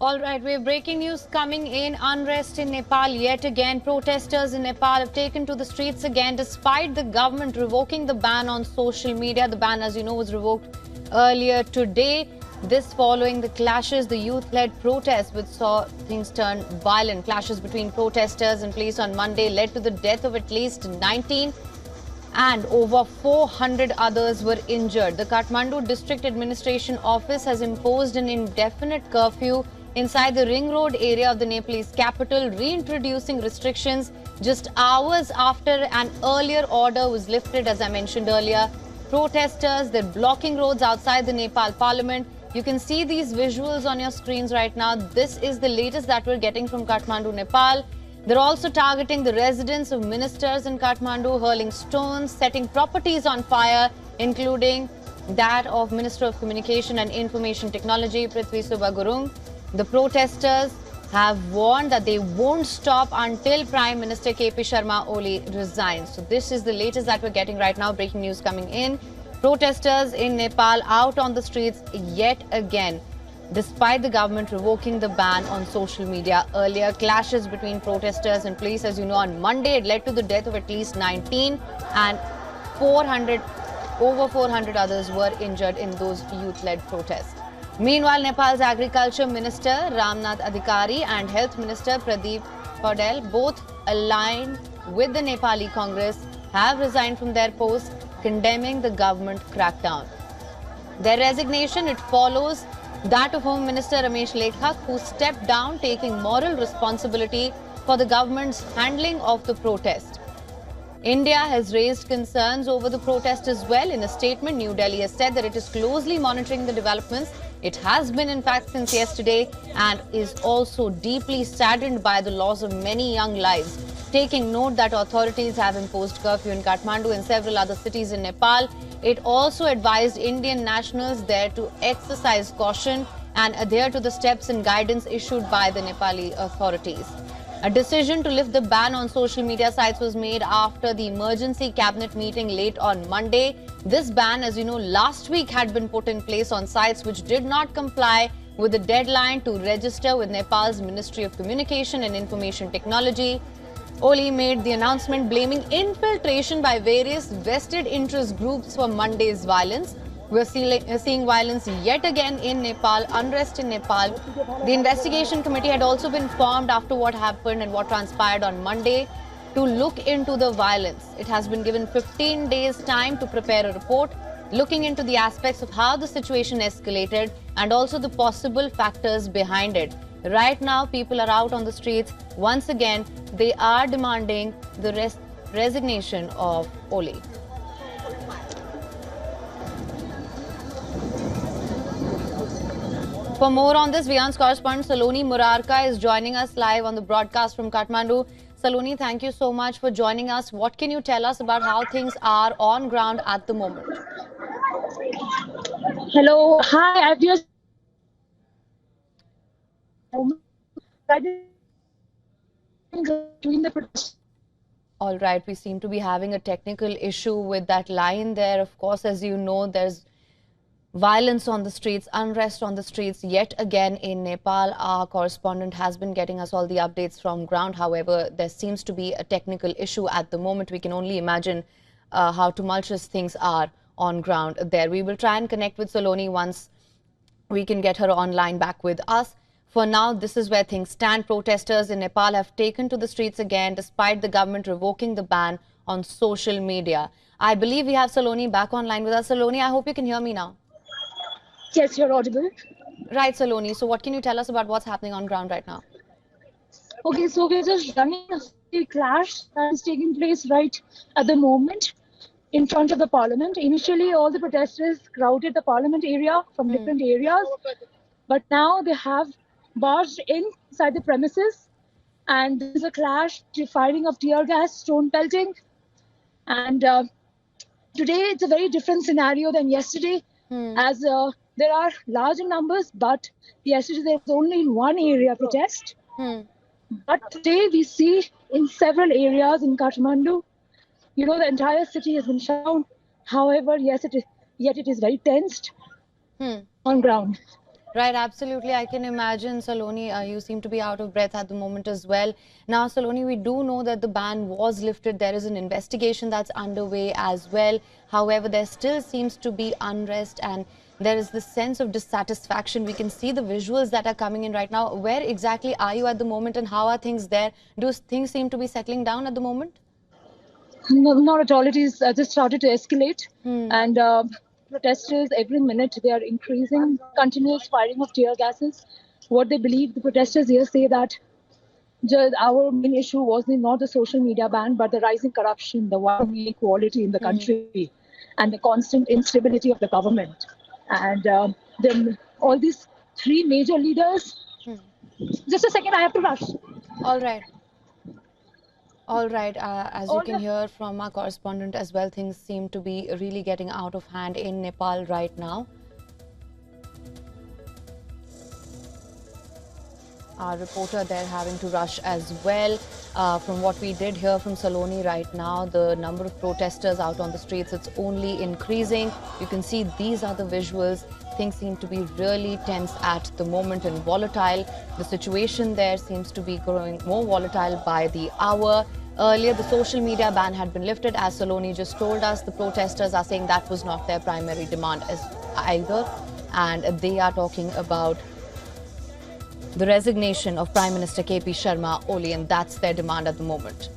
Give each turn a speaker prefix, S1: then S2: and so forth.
S1: All right, we have breaking news coming in. Unrest in Nepal yet again. Protesters in Nepal have taken to the streets again despite the government revoking the ban on social media. The ban, as you know, was revoked earlier today. This following the clashes, the youth-led protests which saw things turn violent. Clashes between protesters and police on Monday led to the death of at least 19 and over 400 others were injured. The Kathmandu District Administration Office has imposed an indefinite curfew inside the Ring Road area of the Nepalese capital, reintroducing restrictions just hours after an earlier order was lifted, as I mentioned earlier. Protesters, they're blocking roads outside the Nepal parliament. You can see these visuals on your screens right now. This is the latest that we're getting from Kathmandu, Nepal. They're also targeting the residence of ministers in Kathmandu, hurling stones, setting properties on fire, including that of Minister of Communication and Information Technology, Prithvi Subha Gurung. The protesters have warned that they won't stop until Prime Minister KP Sharma Oli resigns. So this is the latest that we're getting right now. Breaking news coming in. Protesters in Nepal out on the streets yet again, despite the government revoking the ban on social media earlier. Clashes between protesters and police, as you know, on Monday, it led to the death of at least 19 and over 400 others were injured in those youth-led protests. Meanwhile, Nepal's Agriculture Minister Ramnath Adhikari and Health Minister Pradeep Paudel, both aligned with the Nepali Congress, have resigned from their posts, condemning the government crackdown. Their resignation, it follows that of Home Minister Ramesh Lekhak, who stepped down, taking moral responsibility for the government's handling of the protest. India has raised concerns over the protest as well. In a statement, New Delhi has said that it is closely monitoring the developments. It has been, in fact, since yesterday, and is also deeply saddened by the loss of many young lives. Taking note that authorities have imposed curfew in Kathmandu and several other cities in Nepal, it also advised Indian nationals there to exercise caution and adhere to the steps and guidance issued by the Nepali authorities. A decision to lift the ban on social media sites was made after the emergency cabinet meeting late on Monday. This ban, as you know, last week had been put in place on sites which did not comply with the deadline to register with Nepal's Ministry of Communication and Information Technology. Oli made the announcement blaming infiltration by various vested interest groups for Monday's violence. We're seeing violence yet again in Nepal, unrest in Nepal. The investigation committee had also been formed after what happened and what transpired on Monday to look into the violence. It has been given 15 days time to prepare a report looking into the aspects of how the situation escalated and also the possible factors behind it. Right now, people are out on the streets. Once again, they are demanding the resignation of Oli. For more on this, Vian's correspondent Saloni Murarka is joining us live on the broadcast from Kathmandu. Saloni, thank you so much for joining us. What can you tell us about how things are on ground at the moment?
S2: Hello, hi, I've just doing the protest.
S1: All right, we seem to be having a technical issue with that line there. Of course, as you know, there's violence on the streets, unrest on the streets yet again in Nepal. Our correspondent has been getting us all the updates from ground. However, there seems to be a technical issue at the moment. We can only imagine how tumultuous things are on ground there. We will try and connect with Saloni once we can get her online back with us. For now, this is where things stand. Protesters in Nepal have taken to the streets again despite the government revoking the ban on social media. I believe we have Saloni back online with us. Saloni, I hope you can hear me now.
S2: Yes, you're audible.
S1: Right, Saloni. So what can you tell us about what's happening on ground right now?
S2: Okay, so we're just running a clash that is taking place right at the moment in front of the parliament. Initially, all the protesters crowded the parliament area from different areas, but now they have barged inside the premises, and there's a clash, firing of tear gas, stone pelting, and today it's a very different scenario than yesterday, as there are larger numbers, but yesterday there was only in one area protest. But today we see in several areas in Kathmandu, you know, the entire city has been shut down. However, yes, yet it is very tensed on ground.
S1: Right, absolutely. I can imagine, Saloni, you seem to be out of breath at the moment as well. Now, Saloni, we do know that the ban was lifted. There is an investigation that's underway as well. However, there still seems to be unrest and there is this sense of dissatisfaction. We can see the visuals that are coming in right now. Where exactly are you at the moment and how are things there? Do things seem to be settling down at the moment?
S2: No, not at all. It is just started to escalate,
S1: Hmm.
S2: and protesters every minute they are increasing, continuous firing of tear gases. What they believe, the protesters here say that our main issue was not the social media ban, but the rising corruption, the widening inequality in the country, and the constant instability of the government. And then all these three major leaders. Just a second, I have to rush.
S1: All right. All right, as you
S2: All
S1: can
S2: the
S1: hear from our correspondent as well, things seem to be really getting out of hand in Nepal right now. Our reporter there having to rush as well. From what we did hear from Saloni right now, the number of protesters out on the streets, it's only increasing. You can see these are the visuals. Things seem to be really tense at the moment and volatile. The situation there seems to be growing more volatile by the hour. Earlier, the social media ban had been lifted. As Saloni just told us, the protesters are saying that was not their primary demand as either. And they are talking about the resignation of Prime Minister KP Sharma Oli, and that's their demand at the moment.